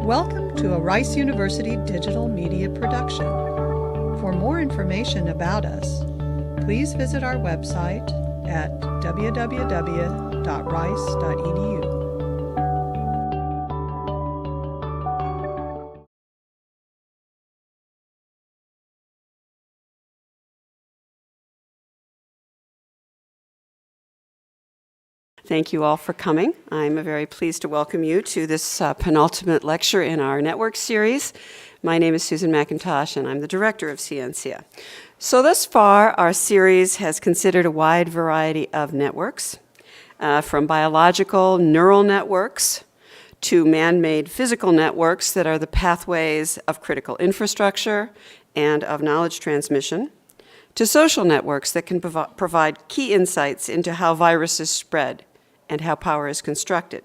Welcome to a Rice University digital media production. For more information about us, please visit our website at www.rice.edu. Thank you all for coming. I'm very pleased to welcome you to this penultimate lecture in our network series. My name is Susan McIntosh, and I'm the director of Scientia. So thus far, our series has considered a wide variety of networks, from biological neural networks to man-made physical networks that are the pathways of critical infrastructure and of knowledge transmission, to social networks that can provide key insights into how viruses spread and how power is constructed.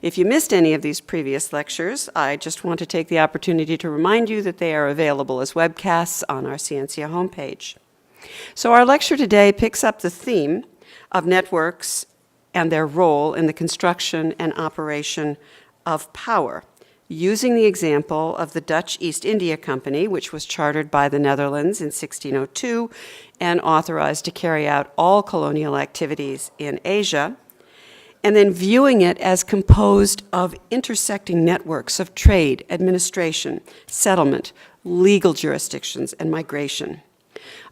If you missed any of these previous lectures, I just want to take the opportunity to remind you that they are available as webcasts on our Scientia homepage. So our lecture today picks up the theme of networks and their role in the construction and operation of power, using the example of the Dutch East India Company, which was chartered by the Netherlands in 1602 and authorized to carry out all colonial activities in Asia, and then viewing it as composed of intersecting networks of trade, administration, settlement, legal jurisdictions, and migration.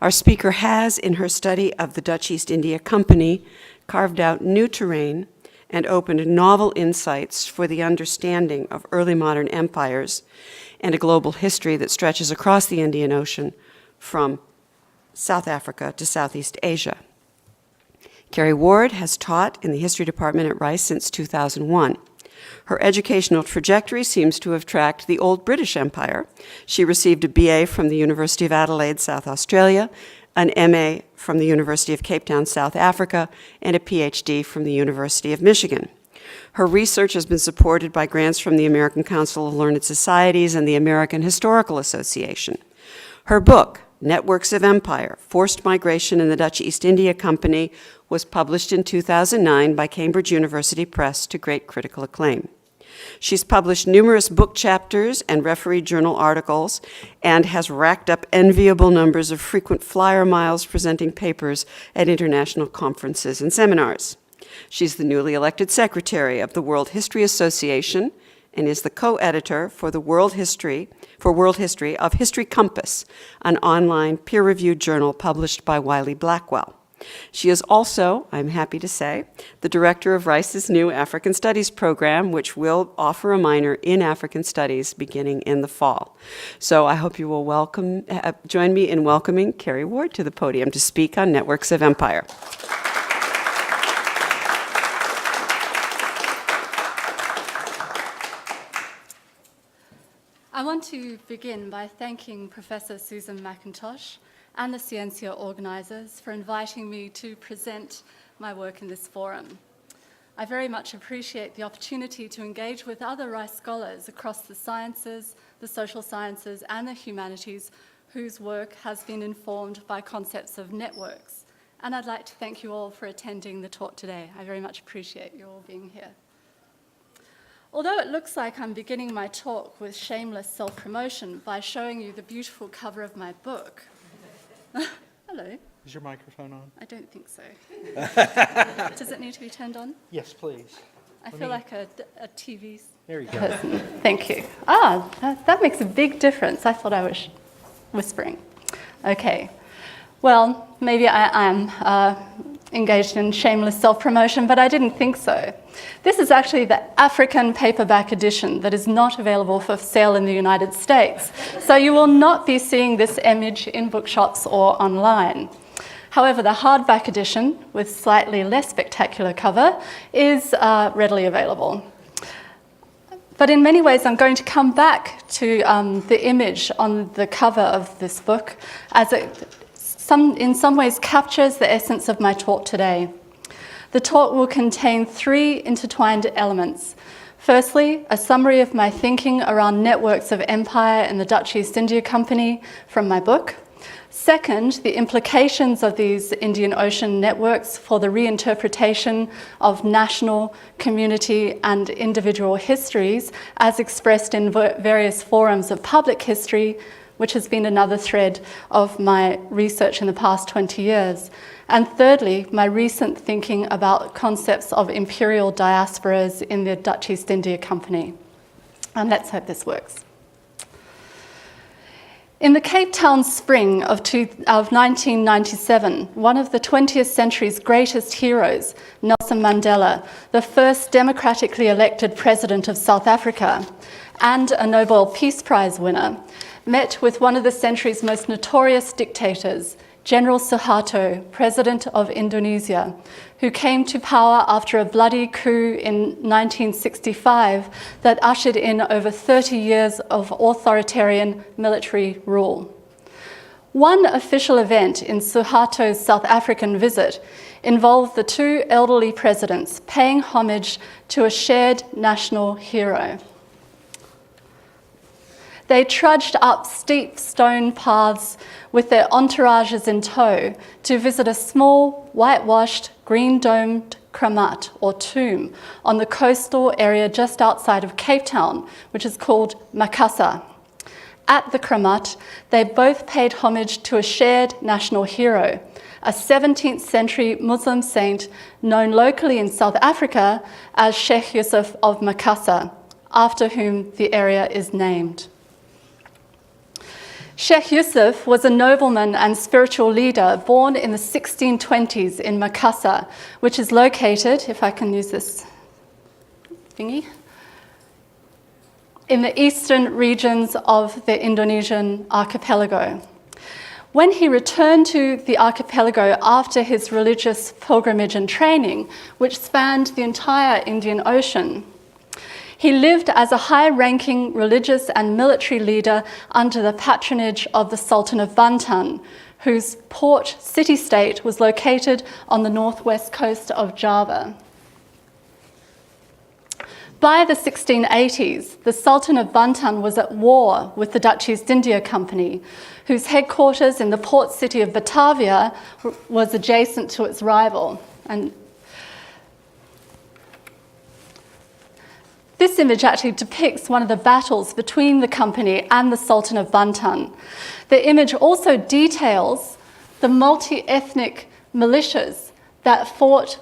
Our speaker has, in her study of the Dutch East India Company, carved out new terrain and opened novel insights for the understanding of early modern empires and a global history that stretches across the Indian Ocean from South Africa to Southeast Asia. Kerry Ward has taught in the history department at Rice since 2001. Her educational trajectory seems to have tracked the old British Empire. She received a BA from the University of Adelaide, South Australia, an MA from the University of Cape Town, South Africa, and a PhD from the University of Michigan. Her research has been supported by grants from the American Council of Learned Societies and the American Historical Association. Her book, Networks of Empire, Forced Migration in the Dutch East India Company, was published in 2009 by Cambridge University Press to great critical acclaim. She's published numerous book chapters and refereed journal articles and has racked up enviable numbers of frequent flyer miles presenting papers at international conferences and seminars. She's the newly elected secretary of the World History Association and is the co-editor for World History of History Compass, an online peer-reviewed journal published by Wiley-Blackwell. She is also, I'm happy to say, the director of Rice's new African Studies program, which will offer a minor in African Studies beginning in the fall. So I hope you will join me in welcoming Kerry Ward to the podium to speak on Networks of Empire. I want to begin by thanking Professor Susan McIntosh and the Scientia organisers for inviting me to present my work in this forum. I very much appreciate the opportunity to engage with other Rice scholars across the sciences, the social sciences, and the humanities whose work has been informed by concepts of networks. And I'd like to thank you all for attending the talk today. I very much appreciate you all being here. Although it looks like I'm beginning my talk with shameless self-promotion by showing you the beautiful cover of my book. Hello. Is your microphone on? I don't think so. Does it need to be turned on? Yes, please. I feel like a TV There you go. person. Thank you. That makes a big difference. I thought I was whispering. Okay. Well, maybe I am engaged in shameless self-promotion, but I didn't think so. This is actually the African paperback edition that is not available for sale in the United States. So you will not be seeing this image in bookshops or online. However, the hardback edition, with slightly less spectacular cover, is readily available. But in many ways, I'm going to come back to the image on the cover of this book as it in some ways captures the essence of my talk today. The talk will contain three intertwined elements. Firstly, a summary of my thinking around networks of empire in the Dutch East India Company from my book. Second, the implications of these Indian Ocean networks for the reinterpretation of national, community, and individual histories as expressed in various forums of public history, which has been another thread of my research in the past 20 years. And thirdly, my recent thinking about concepts of imperial diasporas in the Dutch East India Company. And let's hope this works. In the Cape Town spring of 1997, one of the 20th century's greatest heroes, Nelson Mandela, the first democratically elected president of South Africa and a Nobel Peace Prize winner, met with one of the century's most notorious dictators, General Suharto, president of Indonesia, who came to power after a bloody coup in 1965 that ushered in over 30 years of authoritarian military rule. One official event in Suharto's South African visit involved the two elderly presidents paying homage to a shared national hero. They trudged up steep stone paths with their entourages in tow to visit a small, whitewashed, green-domed kramat, or tomb, on the coastal area just outside of Cape Town, which is called Makassar. At the kramat, they both paid homage to a shared national hero, a 17th century Muslim saint known locally in South Africa as Sheikh Yusuf of Makassar, after whom the area is named. Sheikh Yusuf was a nobleman and spiritual leader born in the 1620s in Makassar, which is located, if I can use this thingy, in the eastern regions of the Indonesian archipelago. When he returned to the archipelago after his religious pilgrimage and training, which spanned the entire Indian Ocean, he lived as a high-ranking religious and military leader under the patronage of the Sultan of Banten, whose port city-state was located on the northwest coast of Java. By the 1680s, the Sultan of Banten was at war with the Dutch East India Company, whose headquarters in the port city of Batavia was adjacent to its rival. And this image actually depicts one of the battles between the company and the Sultan of Banten. The image also details the multi-ethnic militias that fought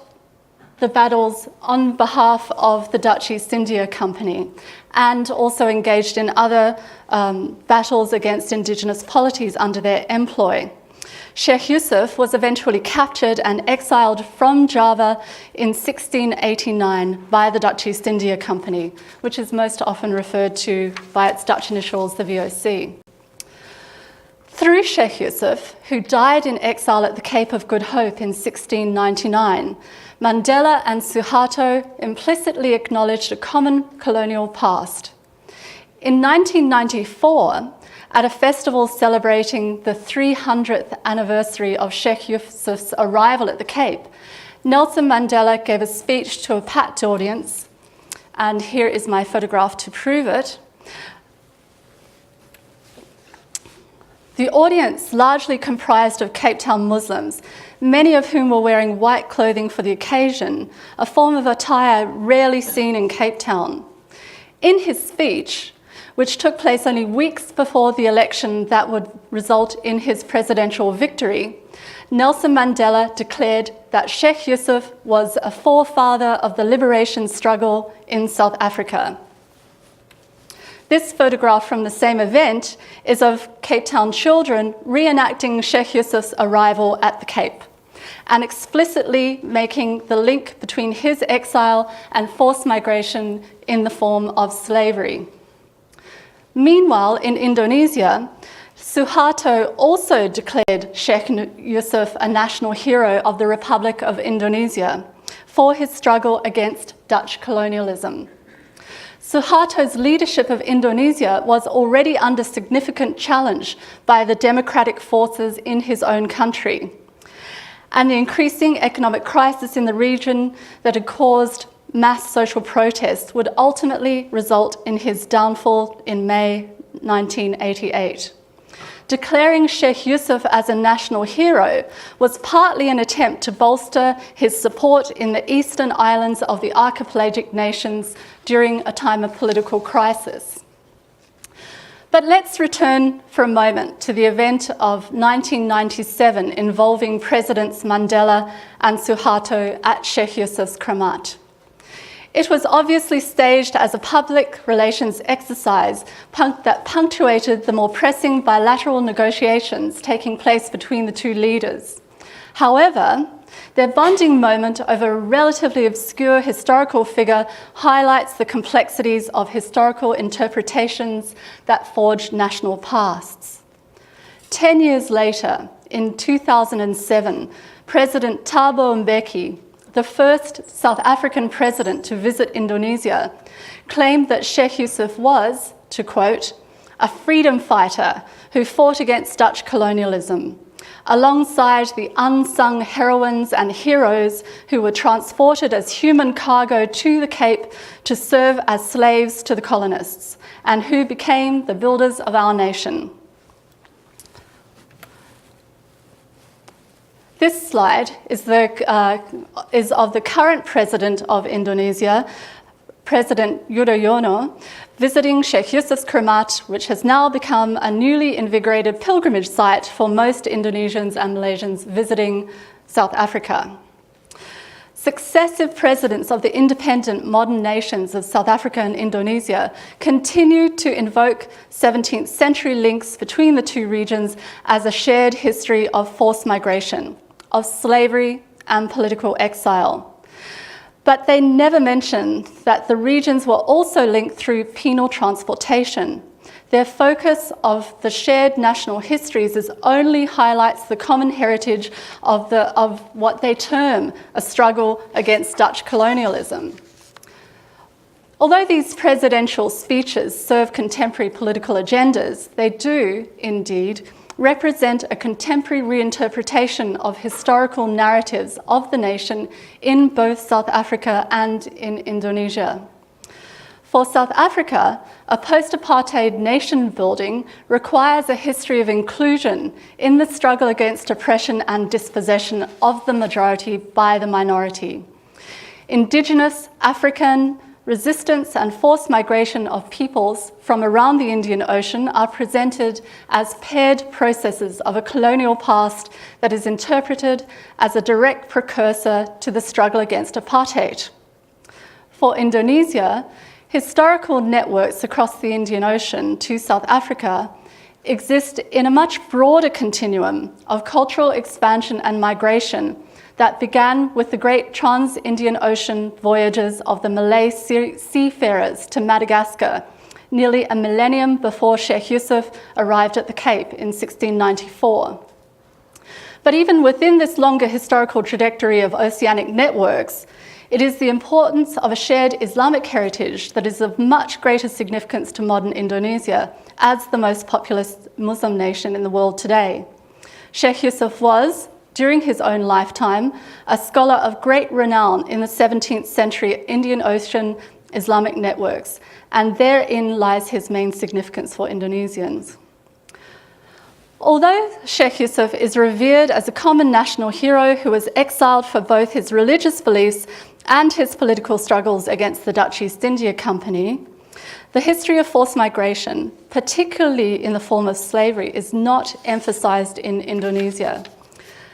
the battles on behalf of the Dutch East India Company and also engaged in other battles against indigenous polities under their employ. Sheikh Yusuf was eventually captured and exiled from Java in 1689 by the Dutch East India Company, which is most often referred to by its Dutch initials, the VOC. Through Sheikh Yusuf, who died in exile at the Cape of Good Hope in 1699, Mandela and Suharto implicitly acknowledged a common colonial past. In 1994, at a festival celebrating the 300th anniversary of Sheikh Yusuf's arrival at the Cape, Nelson Mandela gave a speech to a packed audience, and here is my photograph to prove it. The audience largely comprised of Cape Town Muslims, many of whom were wearing white clothing for the occasion, a form of attire rarely seen in Cape Town. In his speech, which took place only weeks before the election that would result in his presidential victory, Nelson Mandela declared that Sheikh Yusuf was a forefather of the liberation struggle in South Africa. This photograph from the same event is of Cape Town children reenacting Sheikh Yusuf's arrival at the Cape and explicitly making the link between his exile and forced migration in the form of slavery. Meanwhile, in Indonesia, Suharto also declared Sheikh Yusuf a national hero of the Republic of Indonesia for his struggle against Dutch colonialism. Suharto's leadership of Indonesia was already under significant challenge by the democratic forces in his own country, and the increasing economic crisis in the region that had caused mass social protests would ultimately result in his downfall in May 1988. declaring Sheikh Yusuf as a national hero was partly an attempt to bolster his support in the eastern islands of the archipelagic nations during a time of political crisis. But let's return for a moment to the event of 1997 involving Presidents Mandela and Suharto at Sheikh Yusuf's Kramat. It was obviously staged as a public relations exercise that punctuated the more pressing bilateral negotiations taking place between the two leaders. However, their bonding moment over a relatively obscure historical figure highlights the complexities of historical interpretations that forge national pasts. 10 years later, in 2007, President Thabo Mbeki, the first South African president to visit Indonesia, claimed that Sheikh Yusuf was, to quote, a freedom fighter who fought against Dutch colonialism, alongside the unsung heroines and heroes who were transported as human cargo to the Cape to serve as slaves to the colonists, and who became the builders of our nation. This slide is of the current president of Indonesia, President Yudhoyono, visiting Sheikh Yusuf's Kramat, which has now become a newly invigorated pilgrimage site for most Indonesians and Malaysians visiting South Africa. Successive presidents of the independent modern nations of South Africa and Indonesia continued to invoke 17th century links between the two regions as a shared history of forced migration, of slavery and political exile. But they never mentioned that the regions were also linked through penal transportation. Their focus of the shared national histories only highlights the common heritage of what they term a struggle against Dutch colonialism. Although these presidential speeches serve contemporary political agendas, they do, indeed, represent a contemporary reinterpretation of historical narratives of the nation in both South Africa and in Indonesia. For South Africa, a post-apartheid nation building requires a history of inclusion in the struggle against oppression and dispossession of the majority by the minority. Indigenous, African, resistance and forced migration of peoples from around the Indian Ocean are presented as paired processes of a colonial past that is interpreted as a direct precursor to the struggle against apartheid. For Indonesia, historical networks across the Indian Ocean to South Africa exist in a much broader continuum of cultural expansion and migration that began with the great trans-Indian Ocean voyages of the Malay seafarers to Madagascar, nearly a millennium before Sheikh Yusuf arrived at the Cape in 1694. But even within this longer historical trajectory of oceanic networks, it is the importance of a shared Islamic heritage that is of much greater significance to modern Indonesia as the most populous Muslim nation in the world today. Sheikh Yusuf was, during his own lifetime, a scholar of great renown in the 17th century Indian Ocean Islamic networks, and therein lies his main significance for Indonesians. Although Sheikh Yusuf is revered as a common national hero who was exiled for both his religious beliefs and his political struggles against the Dutch East India Company, the history of forced migration, particularly in the form of slavery, is not emphasized in Indonesia.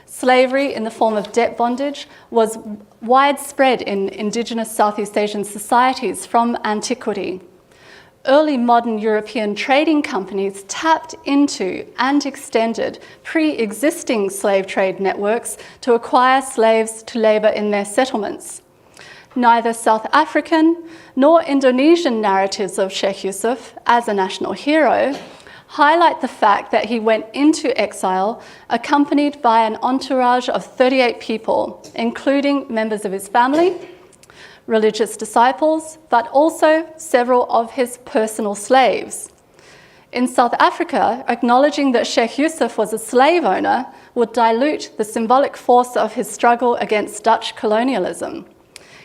Slavery in the form of debt bondage was widespread in indigenous Southeast Asian societies from antiquity. Early modern European trading companies tapped into and extended pre-existing slave trade networks to acquire slaves to labour in their settlements. Neither South African nor Indonesian narratives of Sheikh Yusuf as a national hero highlight the fact that he went into exile accompanied by an entourage of 38 people, including members of his family, religious disciples, but also several of his personal slaves. In South Africa, acknowledging that Sheikh Yusuf was a slave owner would dilute the symbolic force of his struggle against Dutch colonialism.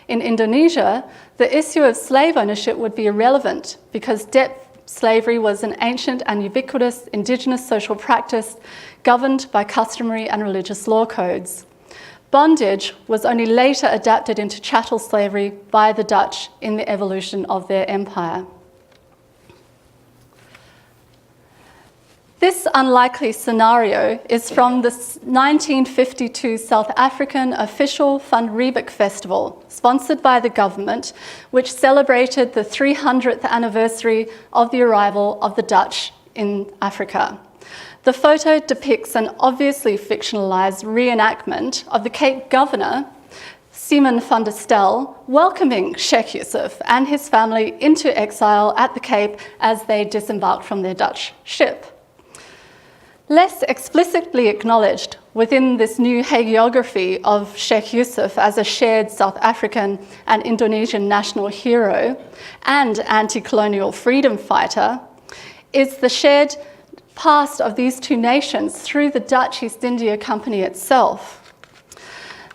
In Indonesia, the issue of slave ownership would be irrelevant because debt Slavery was an ancient and ubiquitous indigenous social practice governed by customary and religious law codes. Bondage was only later adapted into chattel slavery by the Dutch in the evolution of their empire. This unlikely scenario is from the 1952 South African official Van Riebeeck Festival, sponsored by the government, which celebrated the 300th anniversary of the arrival of the Dutch in Africa. The photo depicts an obviously fictionalised reenactment of the Cape Governor, Simon van der Stel, welcoming Sheikh Yusuf and his family into exile at the Cape as they disembarked from their Dutch ship. Less explicitly acknowledged within this new hagiography of Sheikh Yusuf as a shared South African and Indonesian national hero and anti-colonial freedom fighter is the shared past of these two nations through the Dutch East India Company itself.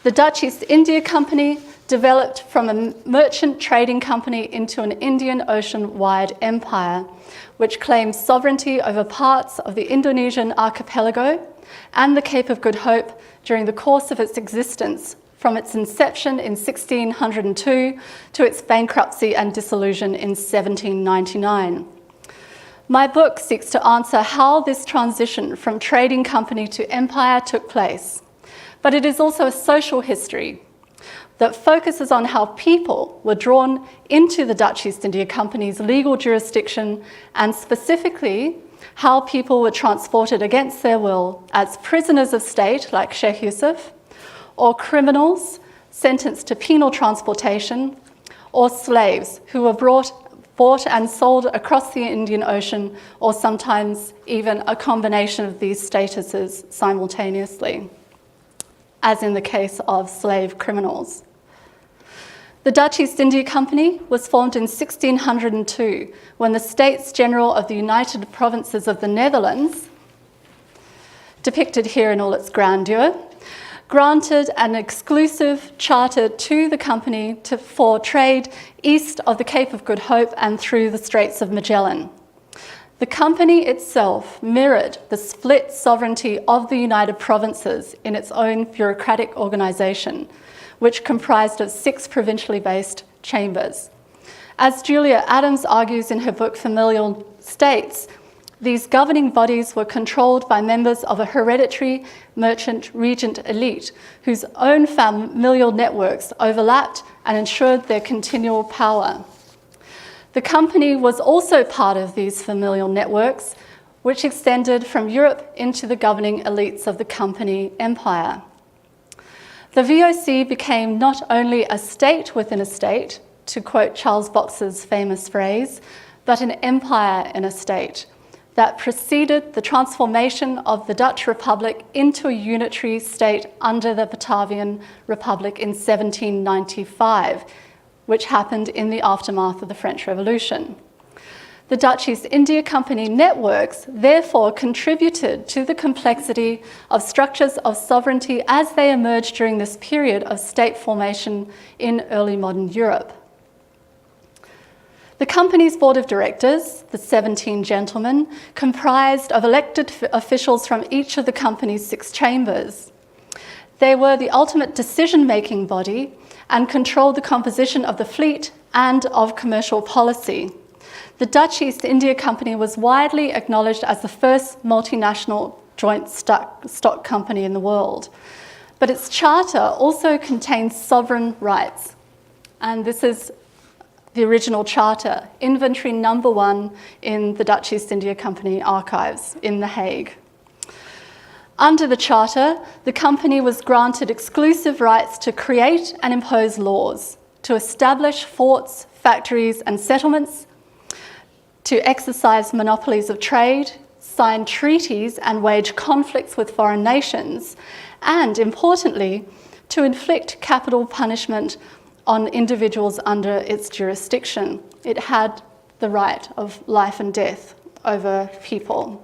The Dutch East India Company developed from a merchant trading company into an Indian Ocean-wide empire, which claimed sovereignty over parts of the Indonesian archipelago and the Cape of Good Hope during the course of its existence, from its inception in 1602 to its bankruptcy and dissolution in 1799. My book seeks to answer how this transition from trading company to empire took place, but it is also a social history that focuses on how people were drawn into the Dutch East India Company's legal jurisdiction, and specifically how people were transported against their will as prisoners of state like Sheikh Yusuf, or criminals sentenced to penal transportation, or slaves who were bought and sold across the Indian Ocean, or sometimes even a combination of these statuses simultaneously, as in the case of slave criminals. The Dutch East India Company was formed in 1602 when the States General of the United Provinces of the Netherlands, depicted here in all its grandeur, granted an exclusive charter to the company for trade east of the Cape of Good Hope and through the Straits of Magellan. The company itself mirrored the split sovereignty of the United Provinces in its own bureaucratic organisation, which comprised of 6 provincially based chambers. As Julia Adams argues in her book Familial States, these governing bodies were controlled by members of a hereditary merchant regent elite whose own familial networks overlapped and ensured their continual power. The company was also part of these familial networks, which extended from Europe into the governing elites of the company empire. The VOC became not only a state within a state, to quote Charles Boxer's famous phrase, but an empire in a state that preceded the transformation of the Dutch Republic into a unitary state under the Batavian Republic in 1795, which happened in the aftermath of the French Revolution. The Dutch East India Company networks therefore contributed to the complexity of structures of sovereignty as they emerged during this period of state formation in early modern Europe. The company's board of directors, the 17 gentlemen, comprised of elected officials from each of the company's 6 chambers. They were the ultimate decision-making body and controlled the composition of the fleet and of commercial policy. The Dutch East India Company was widely acknowledged as the first multinational joint stock company in the world. But its charter also contains sovereign rights. And this is the original charter, inventory number 1 in the Dutch East India Company archives in The Hague. Under the charter, the company was granted exclusive rights to create and impose laws, to establish forts, factories and settlements, to exercise monopolies of trade, sign treaties and wage conflicts with foreign nations, and importantly, to inflict capital punishment on individuals under its jurisdiction. It had the right of life and death over people.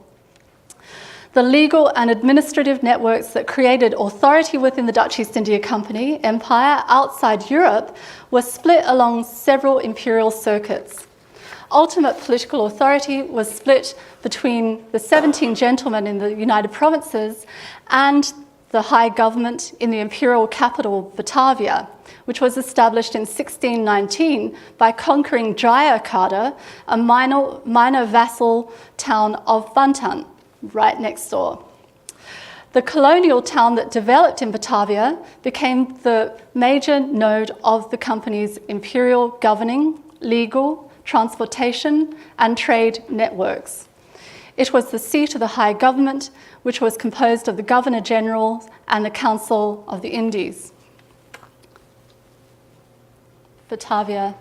The legal and administrative networks that created authority within the Dutch East India Company empire outside Europe were split along several imperial circuits. ultimate political authority was split between the 17 gentlemen in the United Provinces and the high government in the imperial capital, Batavia, which was established in 1619 by conquering Jayakarta, a minor vassal town of Banten, right next door. The colonial town that developed in Batavia became the major node of the company's imperial governing, legal, transportation, and trade networks. It was the seat of the high government, which was composed of the Governor-General and the Council of the Indies. Batavia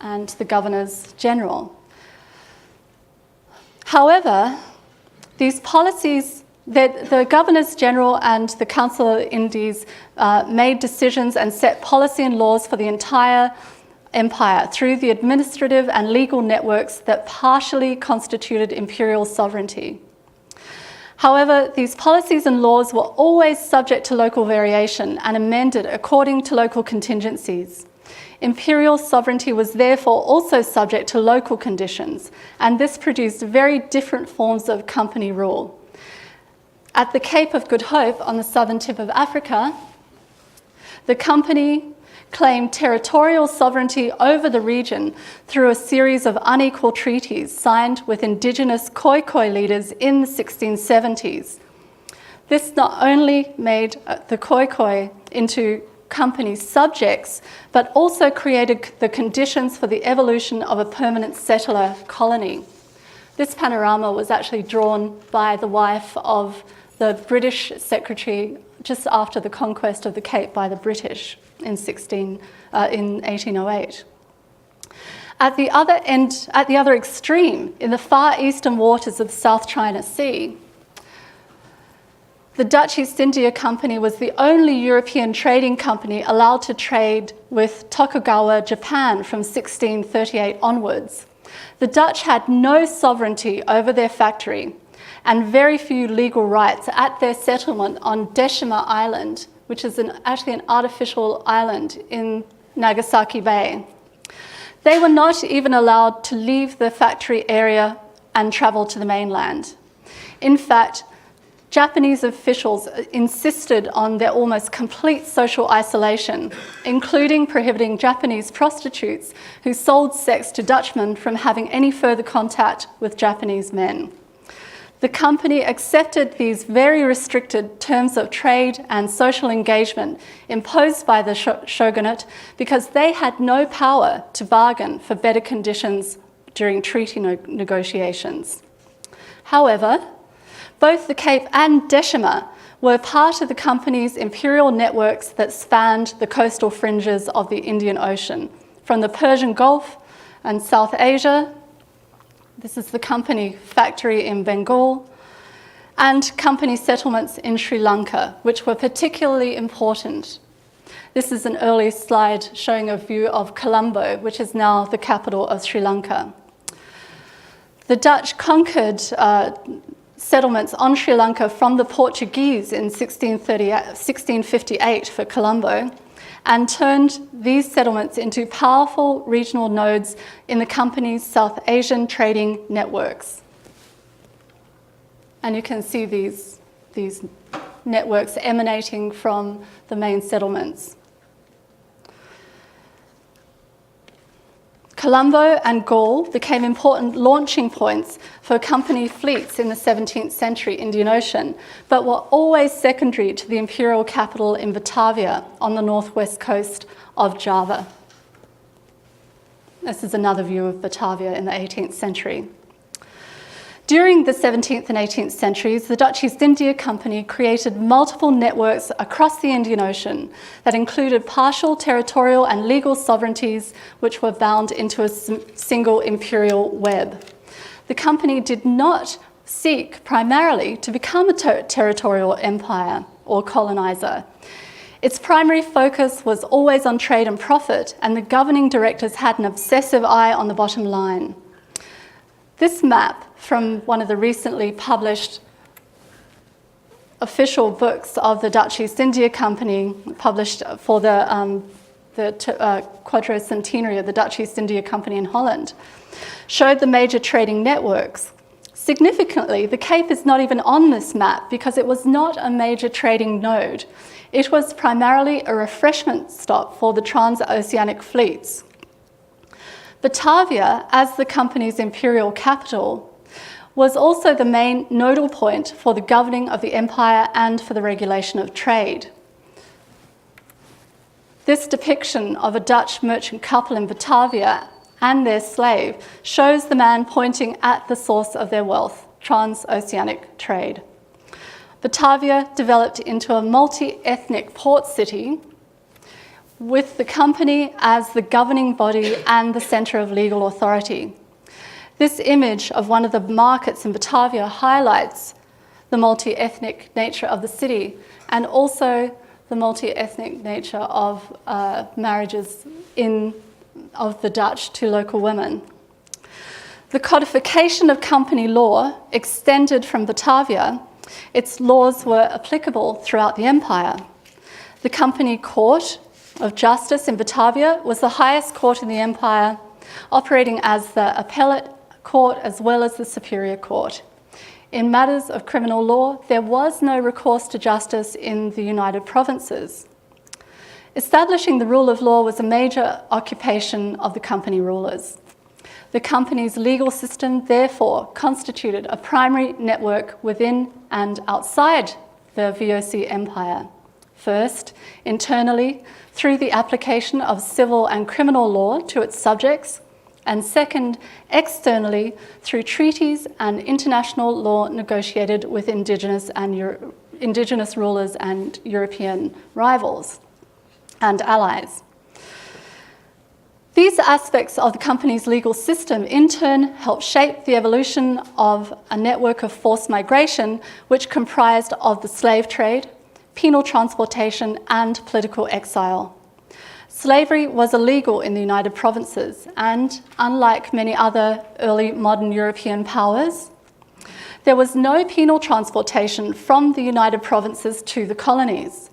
and the Governors-General. However, these policies, the Governors-General and the Council of the Indies made decisions and set policy and laws for the entire empire through the administrative and legal networks that partially constituted imperial sovereignty. However, these policies and laws were always subject to local variation and amended according to local contingencies. Imperial sovereignty was therefore also subject to local conditions, and this produced very different forms of company rule. At the Cape of Good Hope on the southern tip of Africa, the company claimed territorial sovereignty over the region through a series of unequal treaties signed with indigenous Khoikhoi leaders in the 1670s. This not only made the Khoikhoi into company subjects, but also created the conditions for the evolution of a permanent settler colony. This panorama was actually drawn by the wife of the British secretary just after the conquest of the Cape by the British in 1808. At the other extreme, in the far eastern waters of the South China Sea, the Dutch East India Company was the only European trading company allowed to trade with Tokugawa, Japan from 1638 onwards. The Dutch had no sovereignty over their factory and very few legal rights at their settlement on Deshima Island, which is actually an artificial island in Nagasaki Bay. They were not even allowed to leave the factory area and travel to the mainland. In fact, Japanese officials insisted on their almost complete social isolation, including prohibiting Japanese prostitutes who sold sex to Dutchmen from having any further contact with Japanese men. The company accepted these very restricted terms of trade and social engagement imposed by the shogunate because they had no power to bargain for better conditions during treaty negotiations. However, both the Cape and Deshima were part of the company's imperial networks that spanned the coastal fringes of the Indian Ocean, from the Persian Gulf and South Asia. This is the company factory in Bengal, and company settlements in Sri Lanka, which were particularly important. This is an early slide showing a view of Colombo, which is now the capital of Sri Lanka. The Dutch conquered settlements on Sri Lanka from the Portuguese in 1658 for Colombo, and turned these settlements into powerful regional nodes in the company's South Asian trading networks. And you can see these networks emanating from the main settlements. Colombo and Gaul became important launching points for company fleets in the 17th century Indian Ocean, but were always secondary to the imperial capital in Batavia on the northwest coast of Java. This is another view of Batavia in the 18th century. During the 17th and 18th centuries, the Dutch East India Company created multiple networks across the Indian Ocean that included partial territorial and legal sovereignties which were bound into a single imperial web. The company did not seek primarily to become a territorial empire or colonizer. Its primary focus was always on trade and profit, and the governing directors had an obsessive eye on the bottom line. This map from one of the recently published official books of the Dutch East India Company, published for the the quadricentenary of the Dutch East India Company in Holland, showed the major trading networks. Significantly, the Cape is not even on this map because it was not a major trading node. It was primarily a refreshment stop for the transoceanic fleets. Batavia, as the company's imperial capital, was also the main nodal point for the governing of the empire and for the regulation of trade. This depiction of a Dutch merchant couple in Batavia and their slave shows the man pointing at the source of their wealth, transoceanic trade. Batavia developed into a multi-ethnic port city with the company as the governing body and the centre of legal authority. This image of one of the markets in Batavia highlights the multi-ethnic nature of the city and also the multi-ethnic nature of marriages of the Dutch to local women. The codification of company law extended from Batavia. Its laws were applicable throughout the empire. The company court of justice in Batavia was the highest court in the empire, operating as the appellate court as well as the superior court. In matters of criminal law, there was no recourse to justice in the United Provinces. Establishing the rule of law was a major occupation of the company rulers. The company's legal system, therefore, constituted a primary network within and outside the VOC empire. First, internally, through the application of civil and criminal law to its subjects, and second, externally, through treaties and international law negotiated with indigenous rulers and European rivals and allies. These aspects of the company's legal system in turn helped shape the evolution of a network of forced migration which comprised of the slave trade, penal transportation, and political exile. Slavery was illegal in the United Provinces, and unlike many other early modern European powers, there was no penal transportation from the United Provinces to the colonies.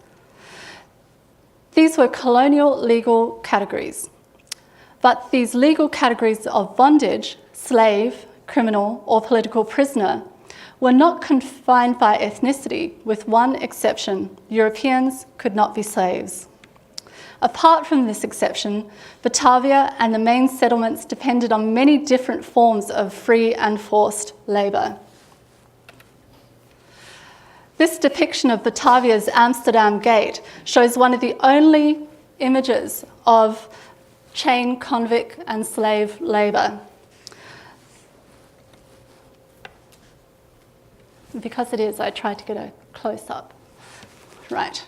These were colonial legal categories. But these legal categories of bondage, slave, criminal, or political prisoner, were not confined by ethnicity, with one exception: Europeans could not be slaves. Apart from this exception, Batavia and the main settlements depended on many different forms of free and forced labour. This depiction of Batavia's Amsterdam Gate shows one of the only images of chain convict and slave labour. Because it is, I tried to get a close-up. Right.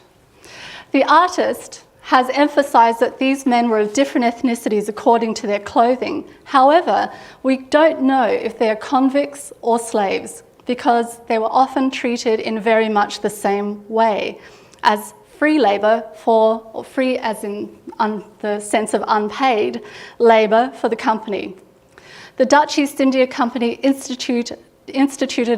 The artist has emphasised that these men were of different ethnicities according to their clothing. However, we don't know if they are convicts or slaves because they were often treated in very much the same way as free labour or free as in the sense of unpaid labour for the company. The Dutch East India Company instituted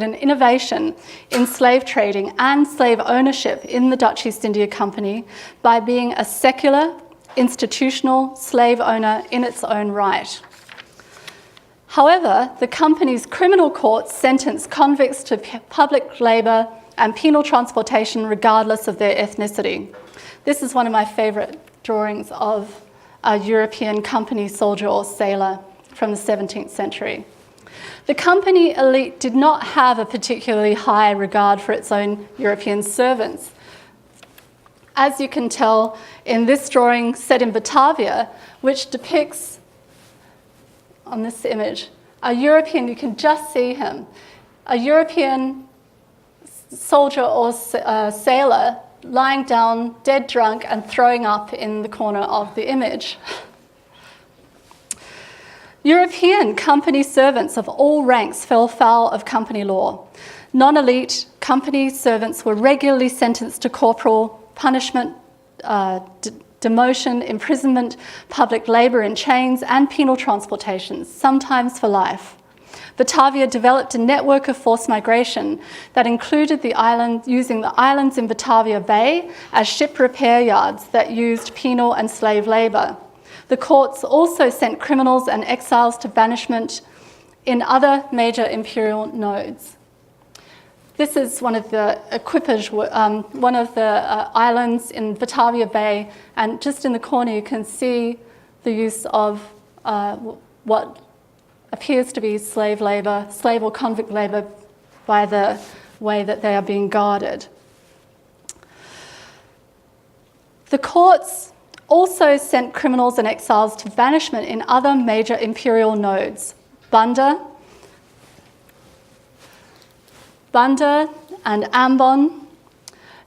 an innovation in slave trading and slave ownership in the Dutch East India Company by being a secular, institutional slave owner in its own right. However, the company's criminal courts sentenced convicts to public labour and penal transportation regardless of their ethnicity. This is one of my favourite drawings of a European company soldier or sailor from the 17th century. The company elite did not have a particularly high regard for its own European servants. As you can tell in this drawing set in Batavia, which depicts, on this image, a European, you can just see him, a European soldier or sailor lying down, dead drunk, and throwing up in the corner of the image. European company servants of all ranks fell foul of company law. Non-elite company servants were regularly sentenced to corporal punishment, demotion, imprisonment, public labour in chains, and penal transportations, sometimes for life. Batavia developed a network of forced migration that included using the islands in Batavia Bay as ship repair yards that used penal and slave labour. The courts also sent criminals and exiles to banishment in other major imperial nodes. This is one of the equipage, one of the islands in Batavia Bay, and just in the corner you can see the use of what appears to be slave or convict labour by the way that they are being guarded. The courts also sent criminals and exiles to banishment in other major imperial nodes, Banda and Ambon,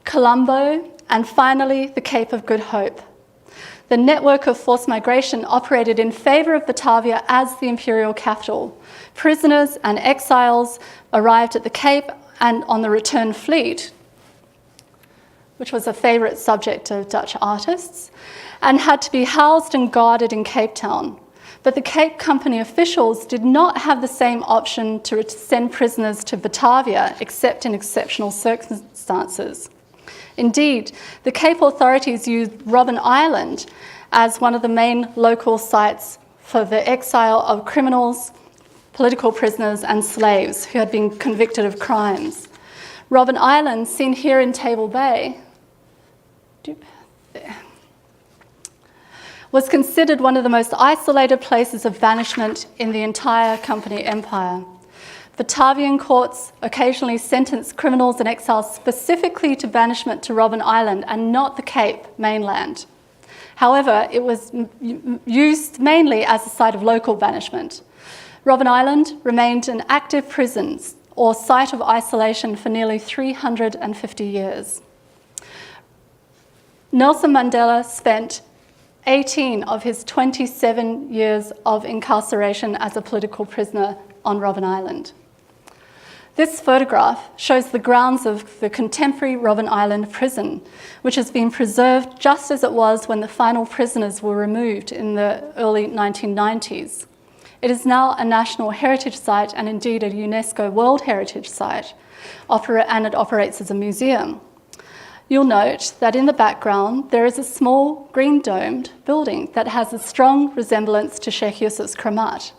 Colombo, and finally the Cape of Good Hope. The network of forced migration operated in favour of Batavia as the imperial capital. Prisoners and exiles arrived at the Cape and on the return fleet, which was a favourite subject of Dutch artists, and had to be housed and guarded in Cape Town. But the Cape Company officials did not have the same option to send prisoners to Batavia except in exceptional circumstances. Indeed, the Cape authorities used Robben Island as one of the main local sites for the exile of criminals, political prisoners and slaves who had been convicted of crimes. Robben Island, seen here in Table Bay, was considered one of the most isolated places of banishment in the entire Company Empire. Batavian courts occasionally sentenced criminals and exiles specifically to banishment to Robben Island and not the Cape mainland. However, it was used mainly as a site of local banishment. Robben Island remained an active prison or site of isolation for nearly 350 years. Nelson Mandela spent 18 of his 27 years of incarceration as a political prisoner on Robben Island. This photograph shows the grounds of the contemporary Robben Island prison, which has been preserved just as it was when the final prisoners were removed in the early 1990s. It is now a National Heritage Site and indeed a UNESCO World Heritage Site, and it operates as a museum. You'll note that in the background there is a small green-domed building that has a strong resemblance to Sheikh Yusuf's kramat.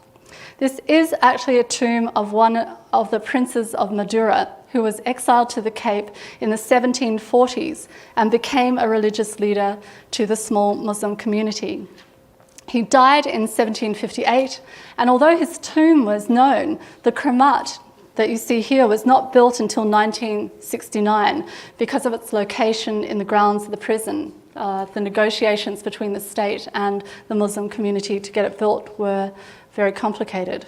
This is actually a tomb of one of the princes of Madura who was exiled to the Cape in the 1740s and became a religious leader to the small Muslim community. He died in 1758, and although his tomb was known, the kramat that you see here was not built until 1969 because of its location in the grounds of the prison. The negotiations between the state and the Muslim community to get it built were very complicated.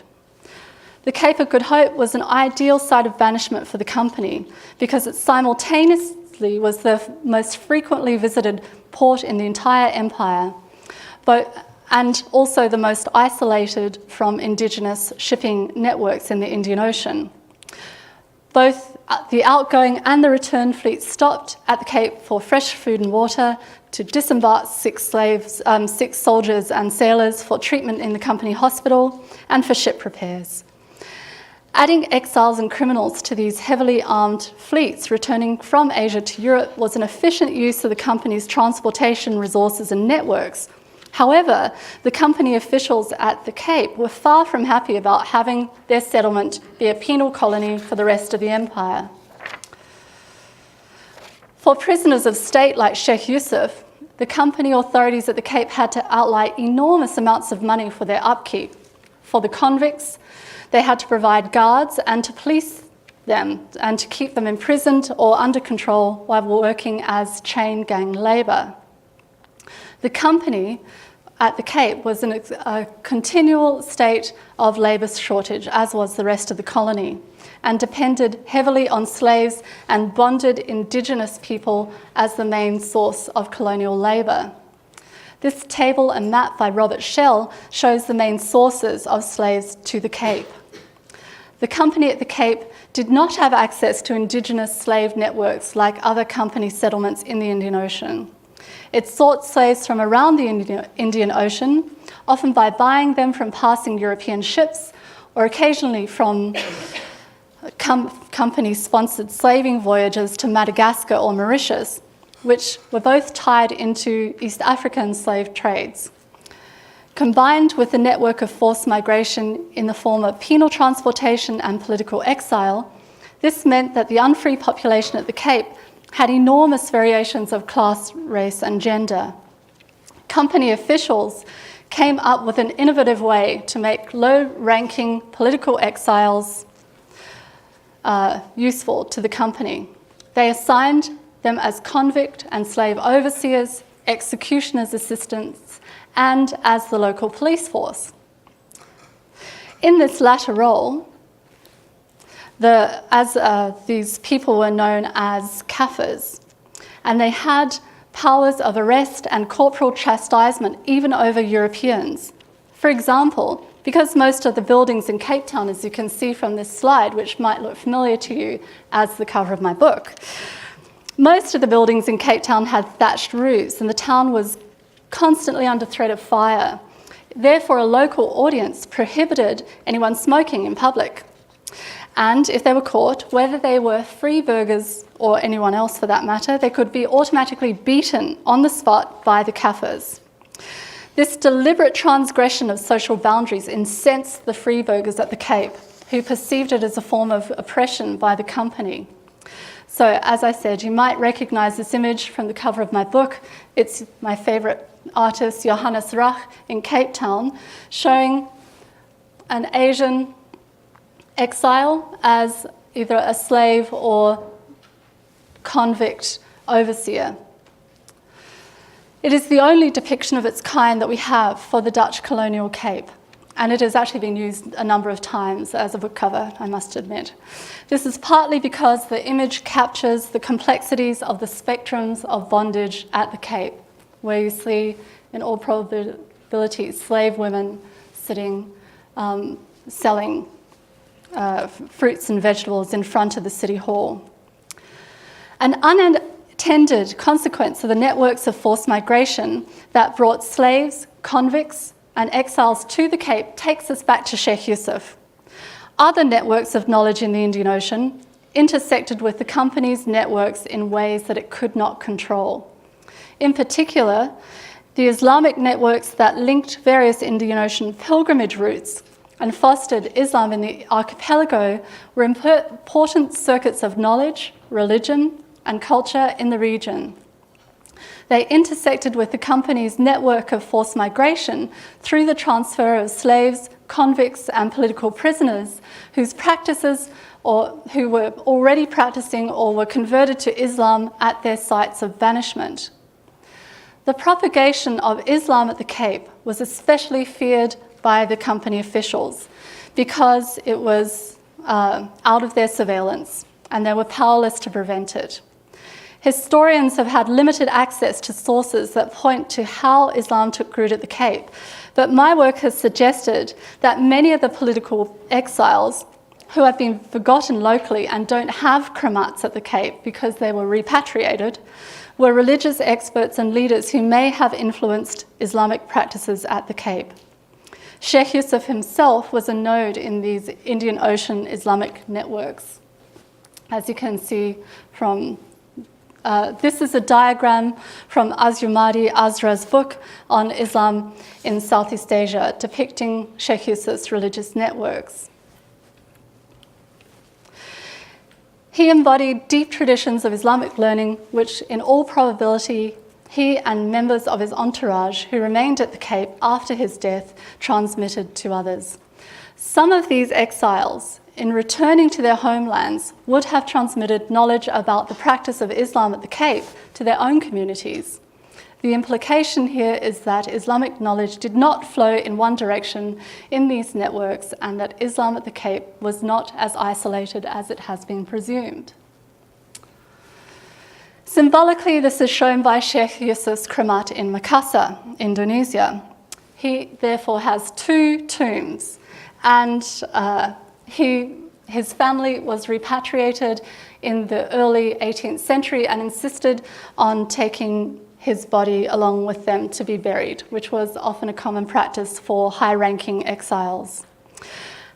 The Cape of Good Hope was an ideal site of banishment for the company because it simultaneously was the most frequently visited port in the entire empire, and also the most isolated from indigenous shipping networks in the Indian Ocean. Both the outgoing and the return fleet stopped at the Cape for fresh food and water, to disembark sick soldiers and sailors for treatment in the company hospital, and for ship repairs. Adding exiles and criminals to these heavily armed fleets returning from Asia to Europe was an efficient use of the company's transportation resources and networks. However, the company officials at the Cape were far from happy about having their settlement be a penal colony for the rest of the empire. For prisoners of state like Sheikh Yusuf, the company authorities at the Cape had to outlay enormous amounts of money for their upkeep. For the convicts, they had to provide guards and to police them and to keep them imprisoned or under control while working as chain gang labour. The company at the Cape was in a continual state of labour shortage, as was the rest of the colony, and depended heavily on slaves and bonded indigenous people as the main source of colonial labour. This table and map by Robert Shell shows the main sources of slaves to the Cape. The company at the Cape did not have access to indigenous slave networks like other company settlements in the Indian Ocean. It sought slaves from around the Indian Ocean, often by buying them from passing European ships or occasionally from company-sponsored slaving voyages to Madagascar or Mauritius, which were both tied into East African slave trades. Combined with the network of forced migration in the form of penal transportation and political exile, this meant that the unfree population at the Cape had enormous variations of class, race, and gender. Company officials came up with an innovative way to make low-ranking political exiles useful to the company. They assigned them as convict and slave overseers, executioners' assistants, and as the local police force. In this latter role, these people were known as Kafirs, and they had powers of arrest and corporal chastisement even over Europeans. For example, because most of the buildings in Cape Town, as you can see from this slide, which might look familiar to you as the cover of my book, most of the buildings in Cape Town had thatched roofs, and the town was constantly under threat of fire. Therefore, a local ordinance prohibited anyone smoking in public. And if they were caught, whether they were free burghers or anyone else for that matter, they could be automatically beaten on the spot by the Kafirs. This deliberate transgression of social boundaries incensed the free burghers at the Cape, who perceived it as a form of oppression by the company. So, as I said, you might recognise this image from the cover of my book. It's my favourite artist, Johannes Rach, in Cape Town, showing an Asian exile as either a slave or convict overseer. It is the only depiction of its kind that we have for the Dutch colonial Cape, and it has actually been used a number of times as a book cover, I must admit. This is partly because the image captures the complexities of the spectrums of bondage at the Cape, where you see, in all probability, slave women sitting, selling fruits and vegetables in front of the City Hall. An unintended consequence of the networks of forced migration that brought slaves, convicts, and exiles to the Cape takes us back to Sheikh Yusuf. Other networks of knowledge in the Indian Ocean intersected with the company's networks in ways that it could not control. In particular, the Islamic networks that linked various Indian Ocean pilgrimage routes and fostered Islam in the archipelago were important circuits of knowledge, religion, and culture in the region. They intersected with the company's network of forced migration through the transfer of slaves, convicts, and political prisoners whose practices or who were already practicing or were converted to Islam at their sites of banishment. The propagation of Islam at the Cape was especially feared by the company officials because it was out of their surveillance and they were powerless to prevent it. Historians have had limited access to sources that point to how Islam took root at the Cape, but my work has suggested that many of the political exiles who have been forgotten locally and don't have kramats at the Cape because they were repatriated were religious experts and leaders who may have influenced Islamic practices at the Cape. Sheikh Yusuf himself was a node in these Indian Ocean Islamic networks. As you can see from this is a diagram from Azyumadi Azra's book on Islam in Southeast Asia, depicting Sheikh Yusuf's religious networks. He embodied deep traditions of Islamic learning, which in all probability he and members of his entourage who remained at the Cape after his death transmitted to others. Some of these exiles, in returning to their homelands, would have transmitted knowledge about the practice of Islam at the Cape to their own communities. The implication here is that Islamic knowledge did not flow in one direction in these networks and that Islam at the Cape was not as isolated as it has been presumed. Symbolically, this is shown by Sheikh Yusuf's kramat in Makassar, Indonesia. He therefore has two tombs, and his family was repatriated in the early 18th century and insisted on taking his body along with them to be buried, which was often a common practice for high-ranking exiles.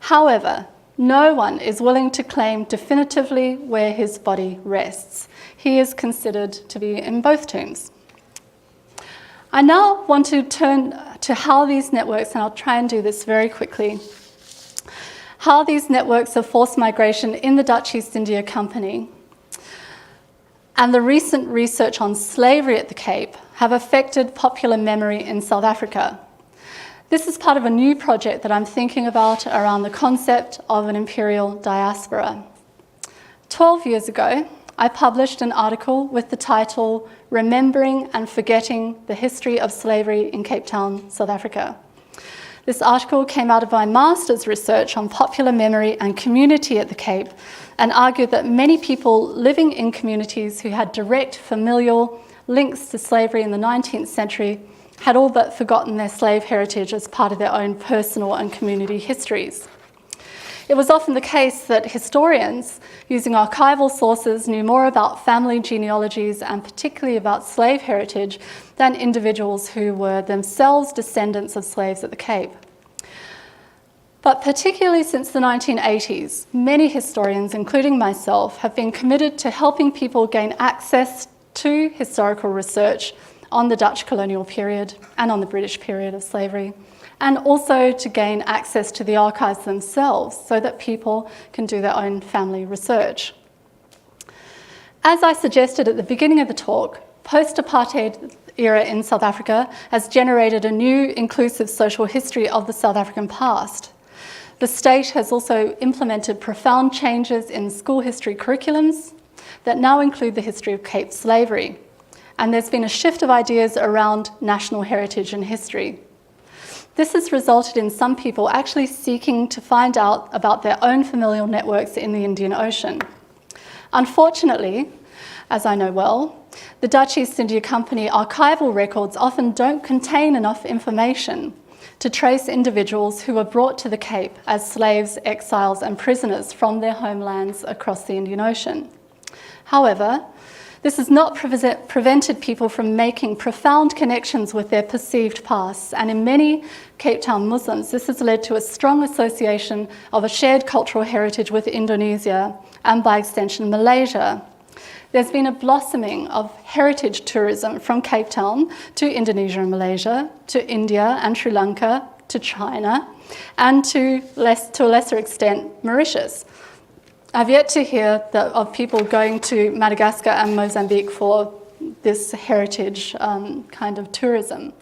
However, no one is willing to claim definitively where his body rests. He is considered to be in both tombs. I now want to turn to how these networks, and I'll try and do this very quickly, how these networks of forced migration in the Dutch East India Company and the recent research on slavery at the Cape have affected popular memory in South Africa. This is part of a new project that I'm thinking about around the concept of an imperial diaspora. 12 years ago, I published an article with the title, Remembering and Forgetting the History of Slavery in Cape Town, South Africa. This article came out of my master's research on popular memory and community at the Cape and argued that many people living in communities who had direct familial links to slavery in the 19th century had all but forgotten their slave heritage as part of their own personal and community histories. It was often the case that historians, using archival sources, knew more about family genealogies and particularly about slave heritage than individuals who were themselves descendants of slaves at the Cape. But particularly since the 1980s, many historians, including myself, have been committed to helping people gain access to historical research on the Dutch colonial period and on the British period of slavery, and also to gain access to the archives themselves so that people can do their own family research. As I suggested at the beginning of the talk, post-apartheid era in South Africa has generated a new inclusive social history of the South African past. The state has also implemented profound changes in school history curriculums that now include the history of Cape slavery. And there's been a shift of ideas around national heritage and history. This has resulted in some people actually seeking to find out about their own familial networks in the Indian Ocean. Unfortunately, as I know well, the Dutch East India Company archival records often don't contain enough information to trace individuals who were brought to the Cape as slaves, exiles, and prisoners from their homelands across the Indian Ocean. However, this has not prevented people from making profound connections with their perceived pasts, and in many Cape Town Muslims, this has led to a strong association of a shared cultural heritage with Indonesia and, by extension, Malaysia. There's been a blossoming of heritage tourism from Cape Town to Indonesia and Malaysia, to India and Sri Lanka, to China, and to a lesser extent, Mauritius. I've yet to hear of people going to Madagascar and Mozambique for this heritage kind of tourism.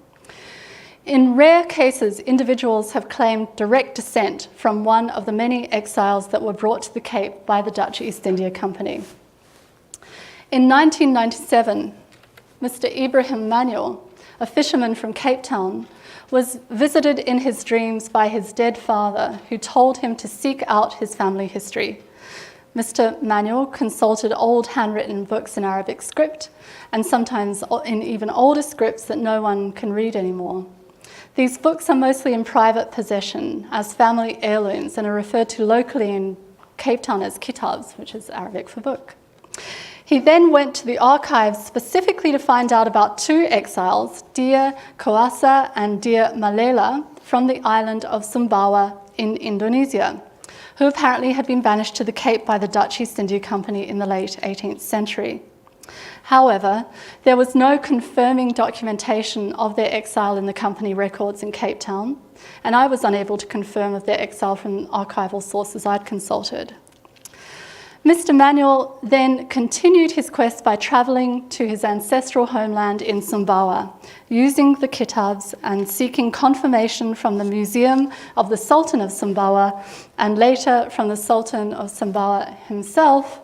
In rare cases, individuals have claimed direct descent from one of the many exiles that were brought to the Cape by the Dutch East India Company. In 1997, Mr. Ibrahim Manuel, a fisherman from Cape Town, was visited in his dreams by his dead father, who told him to seek out his family history. Mr. Manuel consulted old handwritten books in Arabic script, and sometimes in even older scripts that no one can read anymore. These books are mostly in private possession as family heirlooms and are referred to locally in Cape Town as kitabs, which is Arabic for book. He then went to the archives specifically to find out about two exiles, Dia Koasa and Dia Malela, from the island of Sumbawa in Indonesia, who apparently had been banished to the Cape by the Dutch East India Company in the late 18th century. However, there was no confirming documentation of their exile in the company records in Cape Town, and I was unable to confirm of their exile from archival sources I'd consulted. Mr. Manuel then continued his quest by travelling to his ancestral homeland in Sumbawa, using the kitabs and seeking confirmation from the Museum of the Sultan of Sumbawa and later from the Sultan of Sumbawa himself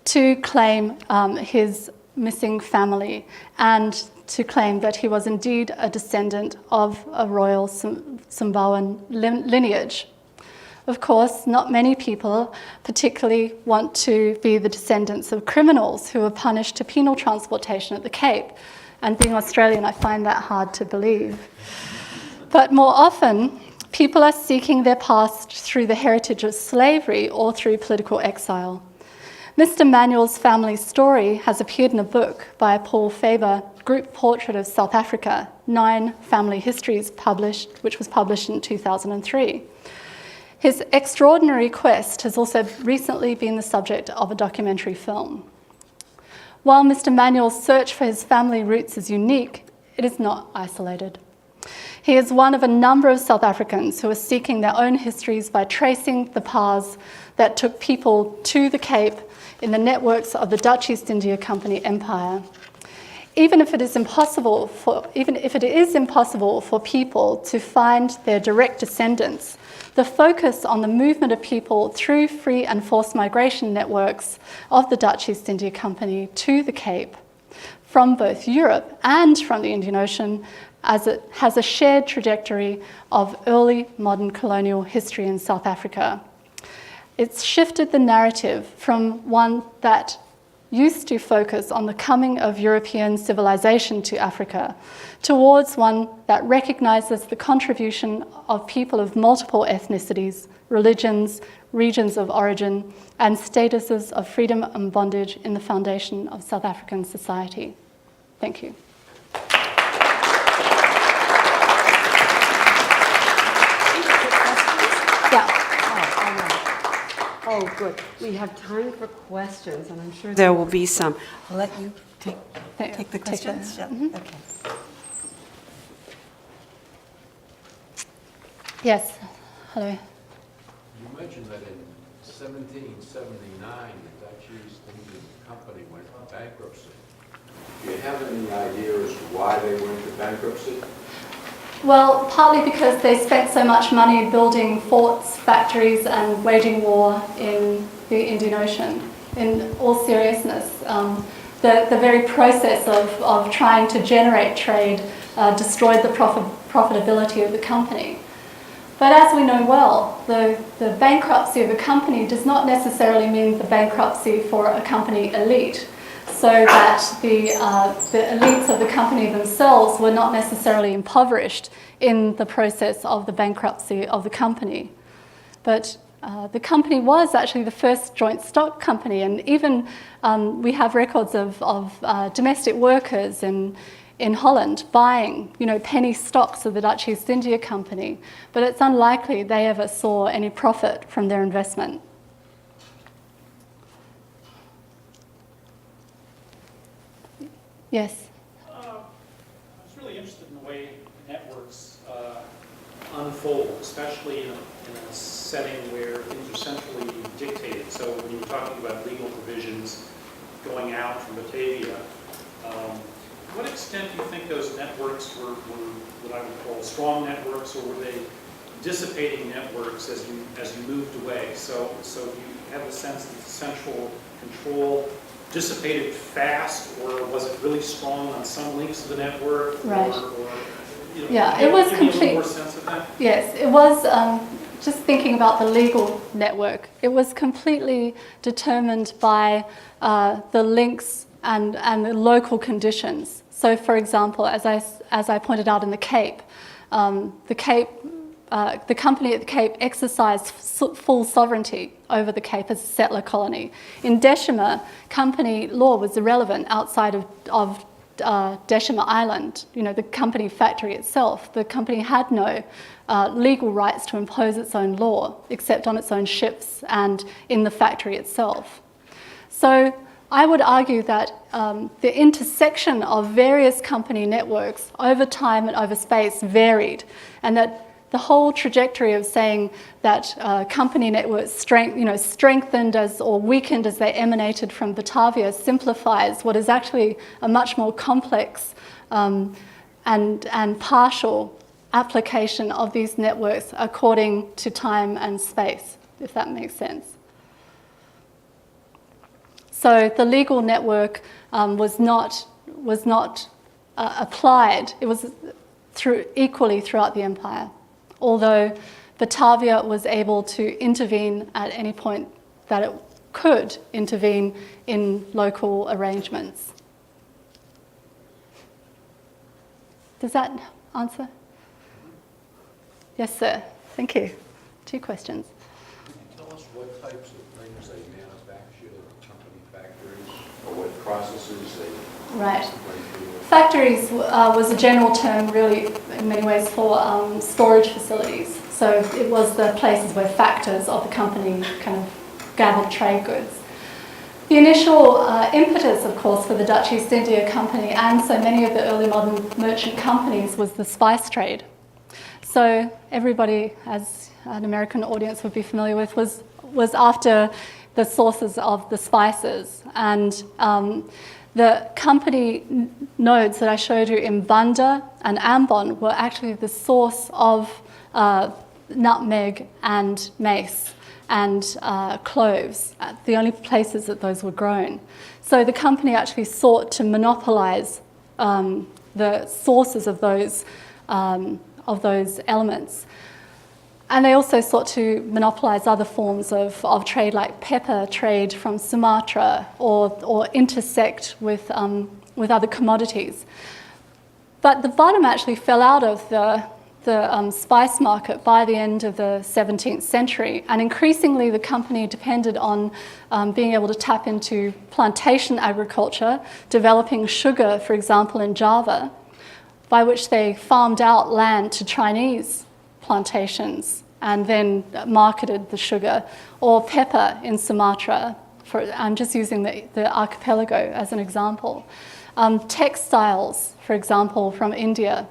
to claim his missing family and to claim that he was indeed a descendant of a royal Sumbawan lineage. Of course, not many people particularly want to be the descendants of criminals who were punished to penal transportation at the Cape. And being Australian, I find that hard to believe. But more often, people are seeking their past through the heritage of slavery or through political exile. Mr. Manuel's family story has appeared in a book by Paul Faber, Group Portrait of South Africa, 9 Family Histories, which was published in 2003. His extraordinary quest has also recently been the subject of a documentary film. While Mr. Manuel's search for his family roots is unique, it is not isolated. He is one of a number of South Africans who are seeking their own histories by tracing the paths that took people to the Cape in the networks of the Dutch East India Company Empire. Even if it is impossible for people to find their direct descendants, the focus on the movement of people through free and forced migration networks of the Dutch East India Company to the Cape from both Europe and from the Indian Ocean as it has a shared trajectory of early modern colonial history in South Africa. It's shifted the narrative from one that used to focus on the coming of European civilization to Africa towards one that recognizes the contribution of people of multiple ethnicities, religions, regions of origin, and statuses of freedom and bondage in the foundation of South African society. Thank you. Oh, good. We have time for questions, and I'm sure there will be some. I'll let you take the questions. Take Yeah. Okay. Yes. Hello. You mentioned that in 1779, the Dutch East India Company went into bankruptcy. Do you have any idea as to why they went into bankruptcy? Well, partly because they spent so much money building forts, factories, and waging war in the Indian Ocean. In all seriousness, the very process of trying to generate trade destroyed the profitability of the company. But as we know well, the bankruptcy of a company does not necessarily mean the bankruptcy for a company elite, so that the elites of the company themselves were not necessarily impoverished in the process of the bankruptcy of the company. But the company was actually the first joint stock company, and even we have records of domestic workers in Holland buying, penny stocks of the Dutch East India Company, but it's unlikely they ever saw any profit from their investment. Yes? I was really interested in the way networks unfold, especially in a setting where things are centrally dictated. So when you were talking about legal provisions going out from Batavia, to what extent do you think those networks were what I would call strong networks, or were they dissipating networks as you moved away? So do you have a sense that the central control dissipated fast, or was it really strong on some links of the network? Right. Yeah, it was complete. complete. More sense of that? Yes, it was. Just thinking about the legal network, it was completely determined by the links and the local conditions. So, for example, as I pointed out in the Cape, the company at the Cape exercised full sovereignty over the Cape as a settler colony. In Decima, company law was irrelevant outside of Decima Island, the company factory itself. The company had no legal rights to impose its own law, except on its own ships and in the factory itself. So I would argue that the intersection of various company networks over time and over space varied, and that the whole trajectory of saying that company networks strengthened or weakened as they emanated from Batavia simplifies what is actually a much more complex and partial application of these networks according to time and space, if that makes sense. So the legal network was not applied. It was equally throughout the empire, although Batavia was able to intervene at any point that it could intervene in local arrangements. Does that answer? Yes, sir. Thank you. 2 questions. Can you tell us what types of things they manufactured at the company processes they Right. went through? Factories was a general term, really, in many ways, for storage facilities. So it was the places where factors of the company kind of gathered trade goods. The initial impetus, of course, for the Dutch East India Company and so many of the early modern merchant companies was the spice trade. So everybody, as an American audience would be familiar with, was after the sources of the spices. And the company nodes that I showed you in Banda and Ambon were actually the source of nutmeg and mace and cloves, the only places that those were grown. So the company actually sought to monopolize the sources of those elements. And they also sought to monopolize other forms of trade, like pepper trade from Sumatra, or intersect with other commodities. But the bottom actually fell out of the spice market by the end of the 17th century, and increasingly the company depended on being able to tap into plantation agriculture, developing sugar, for example, in Java, by which they farmed out land to Chinese plantations and then marketed the sugar, or pepper in Sumatra. I'm just using the archipelago as an example. Textiles, for example, from India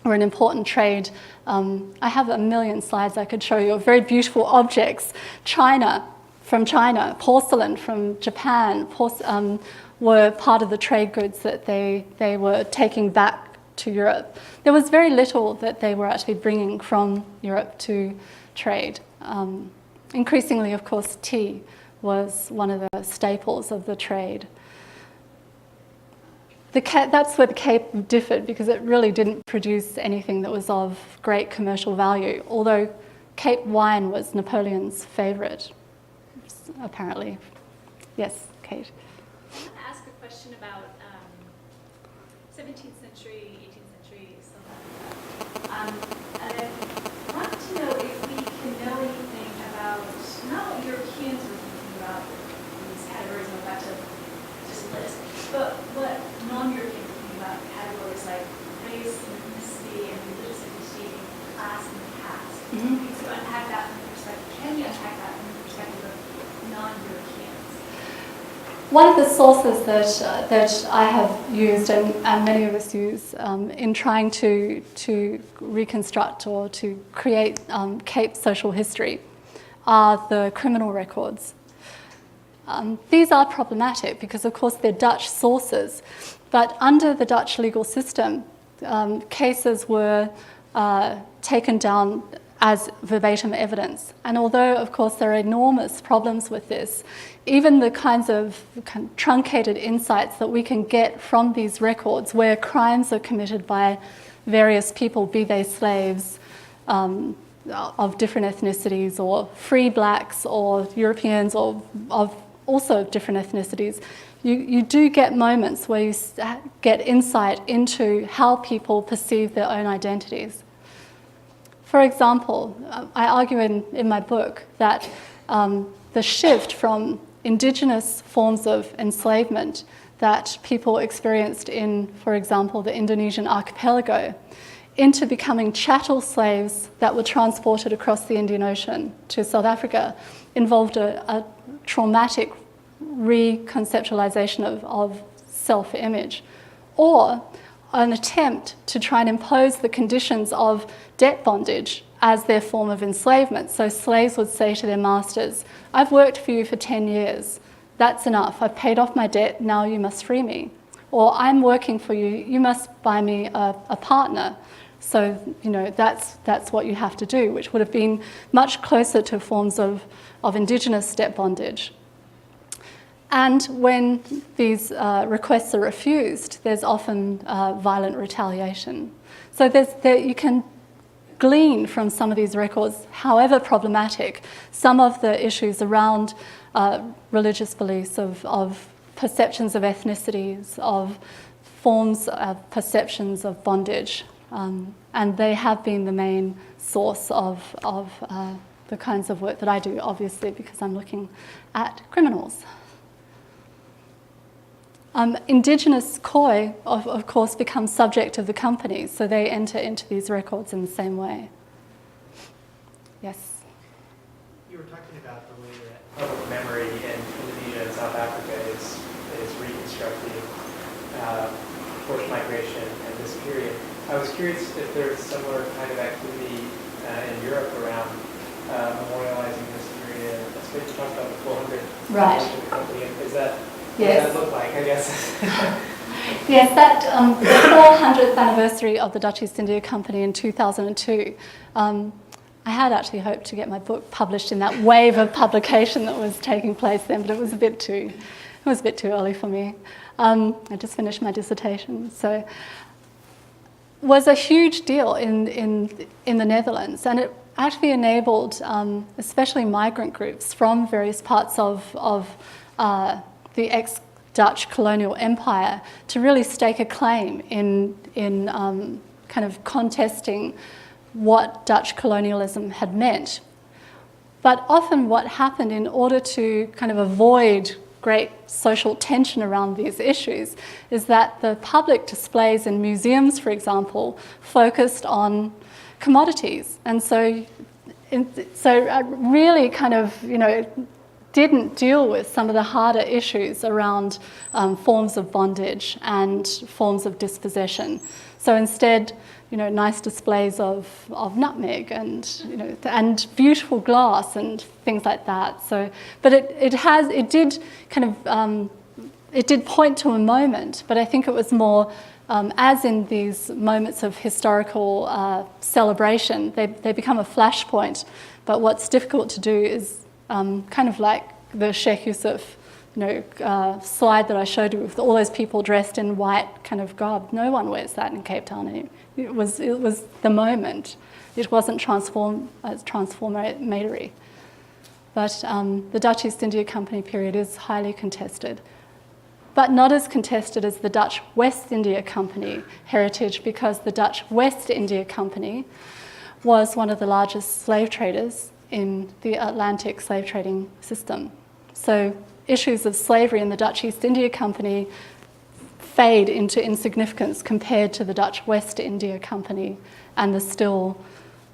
were an important trade. I have a million slides I could show you of very beautiful objects. From China, porcelain from Japan were part of the trade goods that they were taking back to Europe. There was very little that they were actually bringing from Europe to trade. Increasingly, of course, tea was one of the staples of the trade. That's where the Cape differed, because it really didn't produce anything that was of great commercial value, although Cape wine was Napoleon's favourite, apparently. Yes, Kate? I want to ask a question about 17th century, 18th century, something like that. And I want to know if we can know anything about, not what Europeans were thinking about these categories, I'm about to just list, but what non-Europeans were thinking about categories like race and ethnicity and religious identity and class in the past. Mm-hmm. To unpack that from the perspective, can we unpack that from the perspective of non-Europeans? One of the sources that I have used, and many of us use, in trying to reconstruct or to create Cape social history are the criminal records. These are problematic because, of course, they're Dutch sources, but under the Dutch legal system, cases were taken down as verbatim evidence. And although, of course, there are enormous problems with this, even the kinds of truncated insights that we can get from these records where crimes are committed by various people, be they slaves of different ethnicities, or free blacks, or Europeans, or of also different ethnicities, you do get moments where you get insight into how people perceive their own identities. For example, I argue in my book that the shift from indigenous forms of enslavement that people experienced in, for example, the Indonesian archipelago, into becoming chattel slaves that were transported across the Indian Ocean to South Africa involved a traumatic reconceptualization of self-image, or an attempt to try and impose the conditions of debt bondage as their form of enslavement. So slaves would say to their masters, "I've worked for you for 10 years. That's enough. I've paid off my debt. Now you must free me." Or, "I'm working for you. You must buy me a partner." So, that's what you have to do, which would have been much closer to forms of indigenous debt bondage. And when these requests are refused, there's often violent retaliation. So you can glean from some of these records, however problematic, some of the issues around religious beliefs, of perceptions of ethnicities, of forms of perceptions of bondage. And they have been the main source of the kinds of work that I do, obviously, because I'm looking at criminals. Indigenous Khoi, of course, become subject of the companies, so they enter into these records in the same way. Yes? You were talking about the way that public memory in Indonesia and South Africa is reconstructing forced migration and this period. I was curious if there's similar kind of activity in Europe around memorializing this period. That's what you talked about the 400 Right. of the company. Is that Yes. what does that look like, I guess? Yes, that the 400th anniversary of the Dutch East India Company in 2002. I had actually hoped to get my book published in that wave of publication that was taking place then, but it was a bit too early for me. I just finished my dissertation, so was a huge deal in the Netherlands, and it actually enabled, especially migrant groups from various parts of the ex-Dutch colonial empire, to really stake a claim in kind of contesting what Dutch colonialism had meant. But often what happened, in order to kind of avoid great social tension around these issues, is that the public displays in museums, for example, focused on commodities. And so really kind of, didn't deal with some of the harder issues around forms of bondage and forms of dispossession. So instead, nice displays of nutmeg and beautiful glass and things like that. So, but it did point to a moment, but I think it was more, as in these moments of historical celebration, they become a flashpoint. But what's difficult to do is kind of like the Sheikh Yusuf slide that I showed you with all those people dressed in white kind of garb. No one wears that in Cape Town. It was the moment. It wasn't transformatory. But the Dutch East India Company period is highly contested, but not as contested as the Dutch West India Company heritage, because the Dutch West India Company was one of the largest slave traders in the Atlantic slave trading system. So issues of slavery in the Dutch East India Company fade into insignificance compared to the Dutch West India Company and the still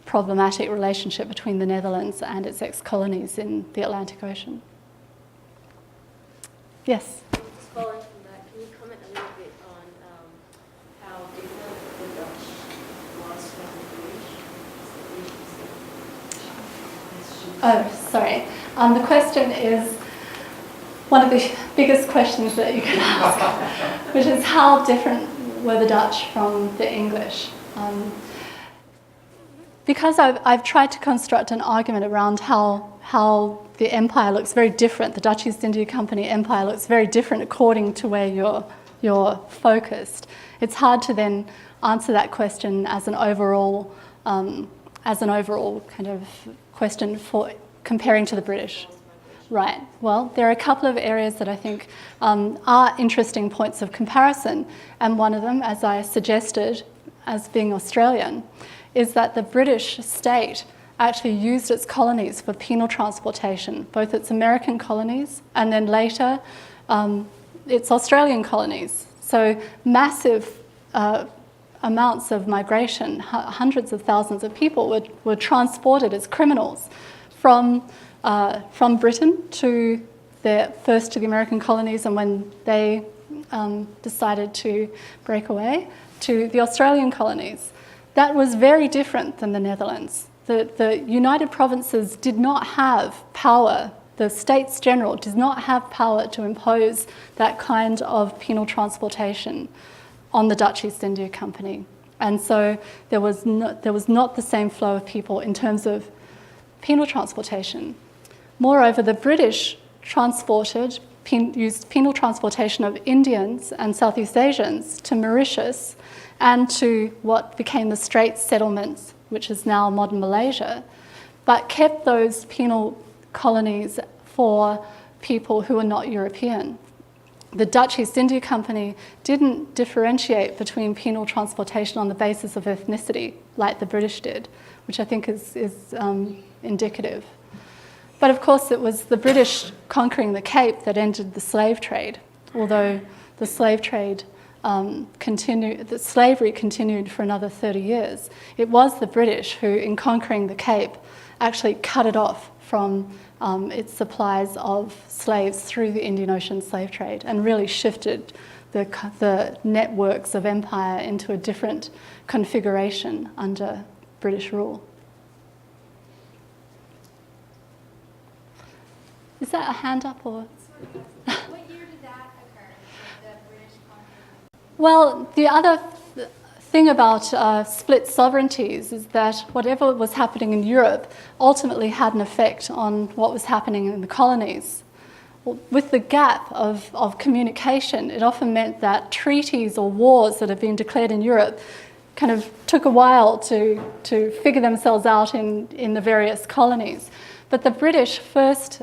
problematic relationship between the Netherlands and its ex-colonies in the Atlantic Ocean. Yes? Just following from that, can you comment a little bit on how different the Dutch was from the British? Oh, sorry. The question is one of the biggest questions that you can ask, which is how different were the Dutch from the English? Because I've tried to construct an argument around how the empire looks very different, the Dutch East India Company empire looks very different according to where you're focused. It's hard to then answer that question as an overall kind of question for comparing to the British. Right. Well, there are a couple of areas that I think are interesting points of comparison, and one of them, as I suggested, as being Australian, is that the British state actually used its colonies for penal transportation, both its American colonies and then later its Australian colonies. So massive amounts of migration, hundreds of thousands of people were transported as criminals from Britain to first to the American colonies, and when they decided to break away, to the Australian colonies. That was very different than the Netherlands. The United Provinces did not have power, the States General did not have power to impose that kind of penal transportation on the Dutch East India Company. And so there was not the same flow of people in terms of penal transportation. Moreover, the British used penal transportation of Indians and Southeast Asians to Mauritius and to what became the Straits settlements, which is now modern Malaysia, but kept those penal colonies for people who were not European. The Dutch East India Company didn't differentiate between penal transportation on the basis of ethnicity like the British did, which I think is indicative. But of course it was the British conquering the Cape that ended the slave trade, although the slave trade the slavery continued for another 30 years. It was the British who, in conquering the Cape, actually cut it off from its supplies of slaves through the Indian Ocean slave trade and really shifted the networks of empire into a different configuration under British rule. Is that a hand up or? What year did that occur, the British conquering? Well, the other thing about split sovereignties is that whatever was happening in Europe ultimately had an effect on what was happening in the colonies. Well, with the gap of communication, it often meant that treaties or wars that had been declared in Europe kind of took a while to figure themselves out in the various colonies. But the British first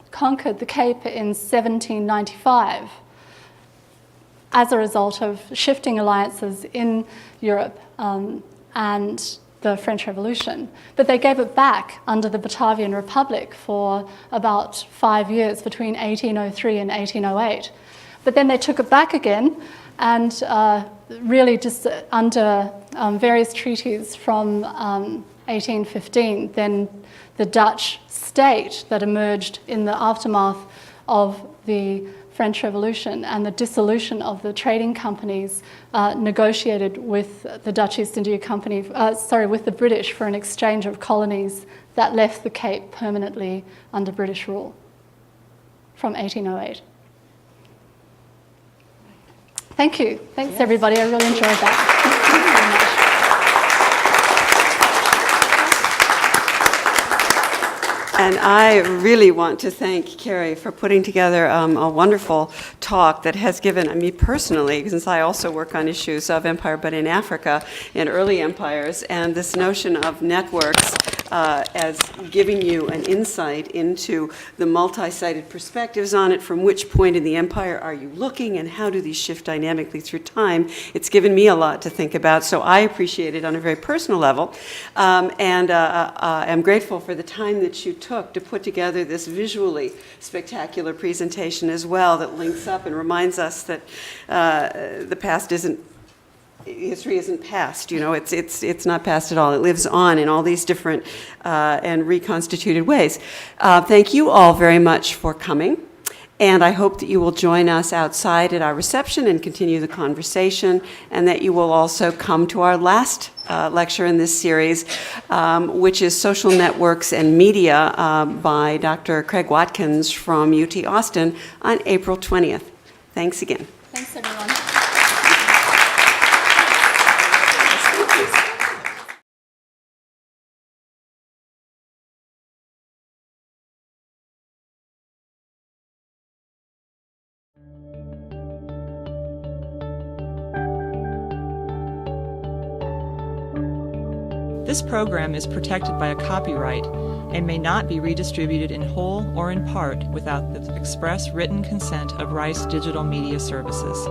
conquered the Cape in 1795 as a result of shifting alliances in Europe and the French Revolution. But they gave it back under the Batavian Republic for about 5 years, between 1803 and 1808. But then they took it back again, and really just under various treaties from 1815, then the Dutch state that emerged in the aftermath of the French Revolution and the dissolution of the trading companies negotiated with the Dutch East India Company, with the British for an exchange of colonies that left the Cape permanently under British rule from 1808. Thank you. Thanks, everybody. I really enjoyed that. Thank you very much. And I really want to thank Kerry for putting together a wonderful talk that has given me personally, since I also work on issues of empire, but in Africa, in early empires, and this notion of networks as giving you an insight into the multi-sided perspectives on it, from which point in the empire are you looking, and how do these shift dynamically through time. It's given me a lot to think about, so I appreciate it on a very personal level, and I'm grateful for the time that you took to put together this visually spectacular presentation as well, that links up and reminds us that the past isn't, history isn't past, you know, it's not past at all. It lives on in all these different and reconstituted ways. Thank you all very much for coming, and I hope that you will join us outside at our reception and continue the conversation, and that you will also come to our last lecture in this series, which is Social Networks and Media by Dr. Craig Watkins from UT Austin on April 20th. Thanks again. Thanks, everyone. This program is protected by a copyright and may not be redistributed in whole or in part without the express written consent of Rice Digital Media Services.